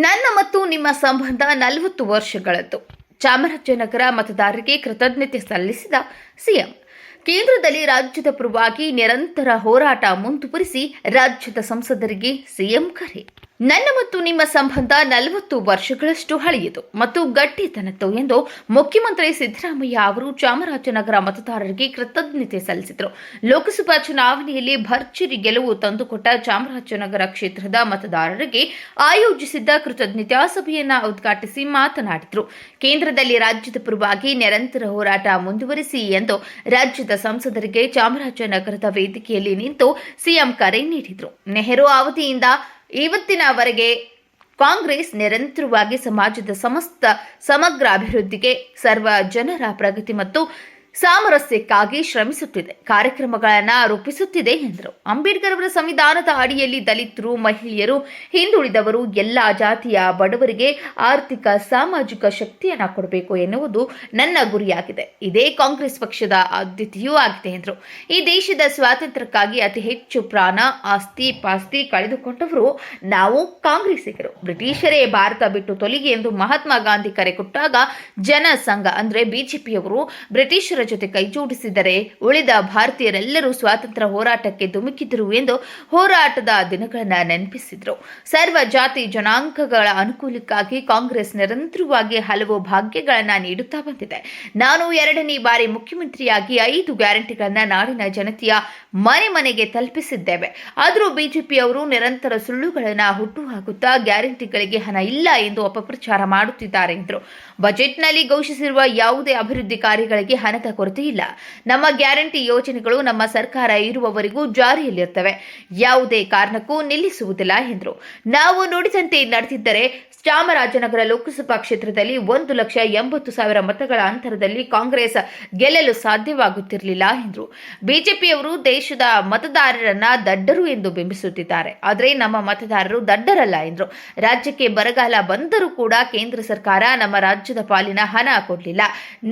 ನನ್ನ ಮತ್ತು ನಿಮ್ಮ ಸಂಬಂಧ 40 ವರ್ಷಗಳದ್ದು. ಚಾಮರಾಜನಗರ ಮತದಾರರಿಗೆ ಕೃತಜ್ಞತೆ ಸಲ್ಲಿಸಿದ ಸಿಎಂ. ಕೇಂದ್ರದಲ್ಲಿ ರಾಜ್ಯದ ಪರವಾಗಿ ನಿರಂತರ ಹೋರಾಟ ಮುಂದುವರಿಸಿ ರಾಜ್ಯದ ಸಂಸದರಿಗೆ ಸಿಎಂ ಕರೆ. ನನ್ನ ಮತ್ತು ನಿಮ್ಮ ಸಂಬಂಧ 40 ವರ್ಷಗಳಷ್ಟು ಹಳೆಯದು ಮತ್ತು ಗಟ್ಟಿತನದ್ದು ಎಂದು ಮುಖ್ಯಮಂತ್ರಿ ಸಿದ್ದರಾಮಯ್ಯ ಅವರು ಚಾಮರಾಜನಗರ ಮತದಾರರಿಗೆ ಕೃತಜ್ಞತೆ ಸಲ್ಲಿಸಿದರು. ಲೋಕಸಭಾ ಚುನಾವಣೆಯಲ್ಲಿ ಭರ್ಜರಿ ಗೆಲುವು ತಂದುಕೊಟ್ಟ ಚಾಮರಾಜನಗರ ಕ್ಷೇತ್ರದ ಮತದಾರರಿಗೆ ಆಯೋಜಿಸಿದ್ದ ಕೃತಜ್ಞತಾ ಸಭೆಯನ್ನು ಉದ್ಘಾಟಿಸಿ ಮಾತನಾಡಿದರು. ಕೇಂದ್ರದಲ್ಲಿ ರಾಜ್ಯದ ಪರವಾಗಿ ನಿರಂತರ ಹೋರಾಟ ಮುಂದುವರಿಸಿ ಎಂದು ರಾಜ್ಯದ ಸಂಸದರಿಗೆ ಚಾಮರಾಜನಗರದ ವೇದಿಕೆಯಲ್ಲಿ ನಿಂತು ಸಿಎಂ ಕರೆ ನೀಡಿದರು. ನೆಹರು ಅವಧಿಯಿಂದ ಇವತ್ತಿನವರೆಗೆ ಕಾಂಗ್ರೆಸ್ ನಿರಂತರವಾಗಿ ಸಮಾಜದ ಸಮಗ್ರ ಅಭಿವೃದ್ಧಿಗೆ, ಸರ್ವ ಜನರ ಪ್ರಗತಿ ಮತ್ತು ಸಾಮರಸ್ಯಕ್ಕಾಗಿ ಶ್ರಮಿಸುತ್ತಿದೆ, ಕಾರ್ಯಕ್ರಮಗಳನ್ನು ರೂಪಿಸುತ್ತಿದೆ ಎಂದರು. ಅಂಬೇಡ್ಕರ್ ಅವರ ಸಂವಿಧಾನದ ಅಡಿಯಲ್ಲಿ ದಲಿತರು, ಮಹಿಳೆಯರು, ಹಿಂದುಳಿದವರು, ಎಲ್ಲಾ ಜಾತಿಯ ಬಡವರಿಗೆ ಆರ್ಥಿಕ ಸಾಮಾಜಿಕ ಶಕ್ತಿಯನ್ನು ಕೊಡಬೇಕು ಎನ್ನುವುದು ನನ್ನ ಗುರಿಯಾಗಿದೆ. ಇದೇ ಕಾಂಗ್ರೆಸ್ ಪಕ್ಷದ ಆದ್ಯತೆಯೂ ಆಗಿದೆ ಎಂದರು. ಈ ದೇಶದ ಸ್ವಾತಂತ್ರ್ಯಕ್ಕಾಗಿ ಅತಿ ಹೆಚ್ಚು ಪ್ರಾಣ, ಆಸ್ತಿ ಪಾಸ್ತಿ ಕಳೆದುಕೊಂಡವರು ನಾವು ಕಾಂಗ್ರೆಸ್ಸಿಗರು. ಬ್ರಿಟಿಷರೇ ಭಾರತ ಬಿಟ್ಟು ತೊಲಗಿ ಎಂದು ಮಹಾತ್ಮ ಗಾಂಧಿ ಕರೆ ಕೊಟ್ಟಾಗ ಜನಸಂಘ ಅಂದರೆ ಬಿಜೆಪಿಯವರು ಬ್ರಿಟಿಷರ ಜೊತೆ ಕೈಜೋಡಿಸಿದರೆ ಉಳಿದ ಭಾರತೀಯರೆಲ್ಲರೂ ಸ್ವಾತಂತ್ರ್ಯ ಹೋರಾಟಕ್ಕೆ ಧುಮುಕಿದರು ಎಂದು ಹೋರಾಟದ ದಿನಗಳನ್ನು ನೆನಪಿಸಿದರು. ಸರ್ವ ಜಾತಿ ಜನಾಂಗಗಳ ಅನುಕೂಲಕ್ಕಾಗಿ ಕಾಂಗ್ರೆಸ್ ನಿರಂತರವಾಗಿ ಹಲವು ಭಾಗ್ಯಗಳನ್ನು ನೀಡುತ್ತಾ ಬಂದಿದೆ. ನಾನು 2ನೇ ಬಾರಿ ಮುಖ್ಯಮಂತ್ರಿಯಾಗಿ 5 ಗ್ಯಾರಂಟಿಗಳನ್ನು ನಾಡಿನ ಜನತೆಯ ಮನೆ ಮನೆಗೆ ತಲುಪಿಸಿದ್ದೇವೆ. ಆದರೂ ಬಿಜೆಪಿಯವರು ನಿರಂತರ ಸುಳ್ಳುಗಳನ್ನು ಹುಟ್ಟುಹಾಕುತ್ತಾ ಗ್ಯಾರಂಟಿಗಳಿಗೆ ಹಣ ಇಲ್ಲ ಎಂದು ಅಪಪ್ರಚಾರ ಮಾಡುತ್ತಿದ್ದಾರೆ ಎಂದರು. ಬಜೆಟ್ನಲ್ಲಿ ಘೋಷಿಸಿರುವ ಯಾವುದೇ ಅಭಿವೃದ್ಧಿ ಕಾರ್ಯಗಳಿಗೆ ಹಣದ ಕೊರತೆ ಇಲ್ಲ. ನಮ್ಮ ಗ್ಯಾರಂಟಿ ಯೋಜನೆಗಳು ನಮ್ಮ ಸರ್ಕಾರ ಇರುವವರೆಗೂ ಜಾರಿಯಲ್ಲಿರುತ್ತವೆ, ಯಾವುದೇ ಕಾರಣಕ್ಕೂ ನಿಲ್ಲಿಸುವುದಿಲ್ಲ ಎಂದರು. ನಾವು ನುಡಿದಂತೆ ನಡೆದಿದ್ದರೆ ಚಾಮರಾಜನಗರ ಲೋಕಸಭಾ ಕ್ಷೇತ್ರದಲ್ಲಿ 1,80,000 ಮತಗಳ ಅಂತರದಲ್ಲಿ ಕಾಂಗ್ರೆಸ್ ಗೆಲ್ಲಲು ಸಾಧ್ಯವಾಗುತ್ತಿರಲಿಲ್ಲ ಎಂದರು. ಬಿಜೆಪಿಯವರು ದೇಶದ ಮತದಾರರನ್ನ ದಡ್ಡರು ಎಂದು ಬಿಂಬಿಸುತ್ತಿದ್ದಾರೆ, ಆದರೆ ನಮ್ಮ ಮತದಾರರು ದಡ್ಡರಲ್ಲ ಎಂದರು. ರಾಜ್ಯಕ್ಕೆ ಬರಗಾಲ ಬಂದರೂ ಕೂಡ ಕೇಂದ್ರ ಸರ್ಕಾರ ನಮ್ಮ ರಾಜ್ಯದ ಪಾಲಿನ ಹಣ ಕೊಡಲಿಲ್ಲ.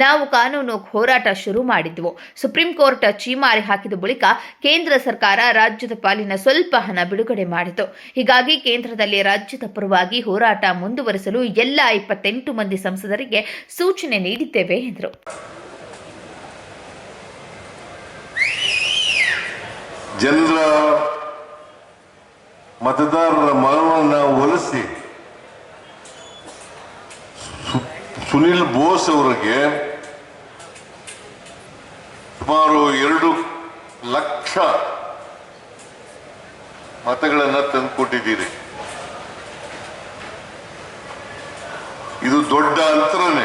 ನಾವು ಕಾನೂನು ಹೋರಾಟ ಶುರು ಮಾಡಿದ್ವು. ಸುಪ್ರೀಂ ಕೋರ್ಟ್ ಚೀಮಾರಿ ಹಾಕಿದ ಬಳಿಕ ಕೇಂದ್ರ ಸರ್ಕಾರ ರಾಜ್ಯದ ಪಾಲಿನ ಸ್ವಲ್ಪ ಹಣ ಬಿಡುಗಡೆ ಮಾಡಿತು. ಹೀಗಾಗಿ ಕೇಂದ್ರದಲ್ಲಿ ರಾಜ್ಯದ ಪರವಾಗಿ ಹೋರಾಟ ಮುಂದುವರಿಸಲು ಎಲ್ಲ 28 ಮಂದಿ ಸಂಸದರಿಗೆ ಸೂಚನೆ ನೀಡಿದ್ದೇವೆ ಎಂದರು. ಜನರ ಮತದಾರರ ಮನವನ್ನು ಒಲಿಸಿ ಸುನಿಲ್ ಬೋಸ್ ಅವರಿಗೆ ಸುಮಾರು 2 ಲಕ್ಷ ಮತಗಳನ್ನು ತಂದುಕೊಟ್ಟಿದ್ದೀರಿ. ಇದು ದೊಡ್ಡ ಅಂತರನೇ.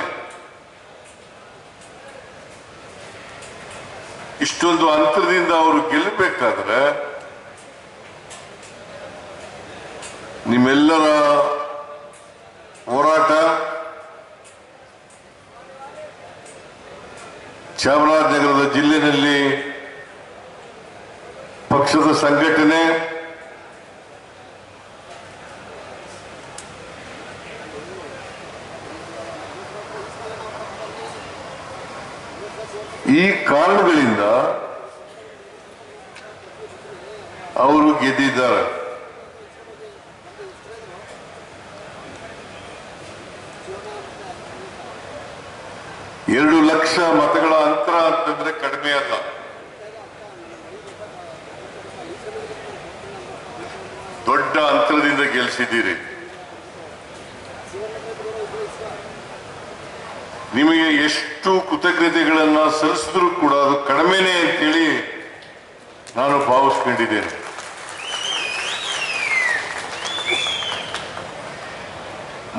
ಇಷ್ಟೊಂದು ಅಂತರದಿಂದ ಅವರು ಗೆಲ್ಲಬೇಕಾದ್ರೆ ನಿಮ್ಮೆಲ್ಲರ ಹೋರಾಟ, ಚಾಮರಾಜನಗರದ ಜಿಲ್ಲೆಯಲ್ಲಿ ಪಕ್ಷದ ಸಂಘಟನೆ, ಈ ಕಾರಣಗಳಿಂದ ಅವರು ಗೆದ್ದಿದ್ದಾರೆ. ಎರಡು ಲಕ್ಷ ಮತಗಳ ಅಂತರ ಅಂತಂದ್ರೆ ಕಡಿಮೆ ಅಲ್ಲ. ದೊಡ್ಡ ಅಂತರದಿಂದ ಗೆಲ್ಲಿಸಿದ್ದೀರಿ. ನಿಮಗೆ ಎಷ್ಟು ಕೃತಜ್ಞತೆಗಳನ್ನ ಸಲ್ಲಿಸಿದ್ರು ಕೂಡ ಅದು ಕಡಿಮೆನೆ ಅಂತೇಳಿ ನಾನು ಭಾವಿಸ್ಕೊಂಡಿದ್ದೇನೆ.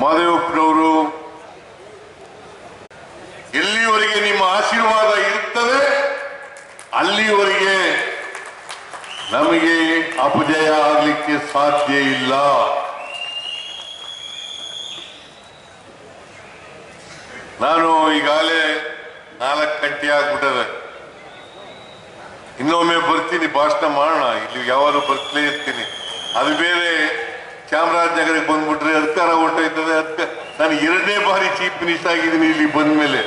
ಮಾದೇವಪ್ಪನವರು, ಎಲ್ಲಿವರೆಗೆ ನಿಮ್ಮ ಆಶೀರ್ವಾದ ಇರುತ್ತದೆ ಅಲ್ಲಿವರೆಗೆ ನಮಗೆ ಅಪಜಯ ಆಗಲಿಕ್ಕೆ ಸಾಧ್ಯ ಇಲ್ಲ. ನಾನು ಈಗಾಗಲೇ 4 ಗಂಟೆ ಆಗ್ಬಿಟ್ಟದೆ. ಇನ್ನೊಮ್ಮೆ ಬರ್ತೀನಿ, ಭಾಷಣ ಮಾಡೋಣ. ಇಲ್ಲಿ ಯಾವಾಗಲೂ ಬರ್ತಲೇ ಇರ್ತೀನಿ. ಅದು ಬೇರೆ ಚಾಮರಾಜನಗರಕ್ಕೆ ಬಂದ್ಬಿಟ್ರೆ ಅಧಿಕಾರ ಹೊರಟೋಯ್ತದೆ. ಅದಕ್ಕೆ ನಾನು 2ನೇ ಬಾರಿ ಚೀಫ್ ಮಿನಿಸ್ಟರ್ ಆಗಿದ್ದೀನಿ ಇಲ್ಲಿ ಬಂದ ಮೇಲೆ.